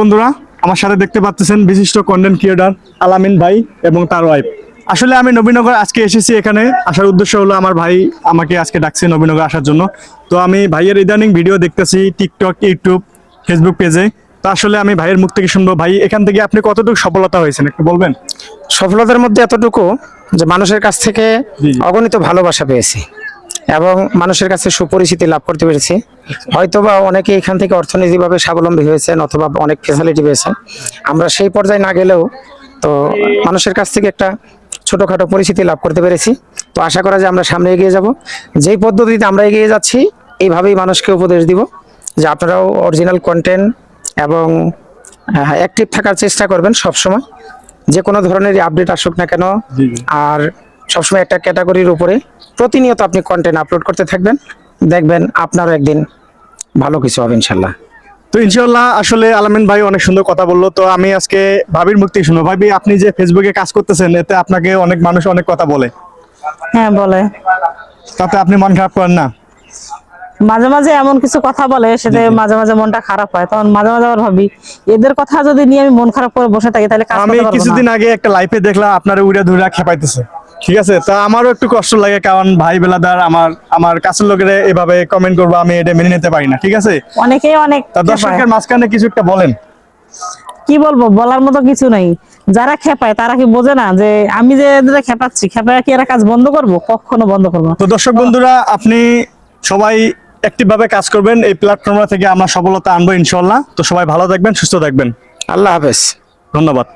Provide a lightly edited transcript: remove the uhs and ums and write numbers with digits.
বন্ধুরা আমার সাথে দেখতে পাচ্ছেন বিশিষ্ট কন্টেন্ট ক্রিয়েটর আলামিন ভাই এবং তার ওয়াইফ। আসলে আমি নবীনগর আজকে এসেছি, এখানে আসার উদ্দেশ্য হলো আমার ভাই আমাকে আজকে ডাকছে নবীনগর আসার জন্য। তো আমি ভাইয়ের ইদানিং ভিডিও দেখতেছি টিকটক, ইউটিউব, ফেসবুক পেজে। তো আসলে আমি ভাইয়ের মুখ থেকে শুনবো, ভাই এখান থেকে আপনি কতটুকু সফলতা হয়েছেন একটু বলবেন? সফলতার মধ্যে এতটুকু যে মানুষের কাছ থেকে অগণিত ভালোবাসা পেয়েছি এবং মানুষের কাছে সুপরিচিতি লাভ করতে পেরেছি। হয়তোবা অনেকে এখান থেকে অর্থনৈতিকভাবে স্বাবলম্বী হয়েছেন অথবা অনেক ফ্যাসিলিটি পেয়েছেন। আমরা সেই পর্যায়ে না গেলেও তো মানুষের কাছ থেকে একটা ছোটখাটো পরিচিতি লাভ করতে পেরেছি। তো আশা করা যায় আমরা সামনে এগিয়ে যাব। যেই পদ্ধতিতে আমরা এগিয়ে যাচ্ছি এইভাবেই মানুষকে উপদেশ দিব যে আপনারাও অরিজিনাল কন্টেন্ট এবং অ্যাক্টিভ থাকার চেষ্টা করবেন সবসময়, যে কোনো ধরনের আপডেট আসুক না কেন। আর সবসময় একটা ক্যাটাগরির উপরে প্রতিনিয়ত আপনি কন্টেন্ট আপলোড করতে থাকবেন, দেখবেন আপনারও একদিন ভালো কিছু হবে ইনশাল্লাহ। তো ইনশাল্লাহ আসলে আলামিন ভাই অনেক সুন্দর কথা বললো। তো আমি আজকে ভাবির মুখ থেকে শুনবো। ভাবি, আপনি যে ফেসবুকে কাজ করতেছেন এতে আপনাকে অনেক মানুষ অনেক কথা বলে, হ্যাঁ বলে, তাতে আপনি মন খারাপ করেন না? মাঝে মাঝে এমন কিছু কথা বলে সেটা মাঝে মাঝে মনটা খারাপ হয়, তখন মাঝে মাঝে আবার ভাবি এদের কথা যদি নিয়ে আমি মন খারাপ করে বসে থাকি তাহলে কাজ আমি করতে পারবো না। কিছুদিন আগে একটা লাইভে দেখলাম আপনার উড়া ধুরা খেপাইতেছে, ঠিক আছে? তা আমারও একটু কষ্ট লাগে, কারণ ভাই বেলাদার আমার কাছের লোকেরা এভাবে কমেন্ট করবো, আমি এটা মেনে নিতে পারি না, ঠিক আছে? অনেকেই অনেক তা দর্শকের মাঝখানে কিছু একটা বলেন। কি বলবো, বলার মতো কিছু নাই। যারা খেপায় তারা কি বোঝে না যে আমি যে এদের খেপাচ্ছি, খেপায় কি এরা কাজ বন্ধ করবো? কখনো বন্ধ করবো না। তো দর্শক বন্ধুরা, আপনি সবাই অ্যাক্টিভ ভাবে কাজ করবেন, এই প্ল্যাটফর্ম থেকে আমরা সফলতা আনবো ইনশাল্লাহ। তো সবাই ভালো থাকবেন, সুস্থ থাকবেন। আল্লাহ হাফেজ। ধন্যবাদ।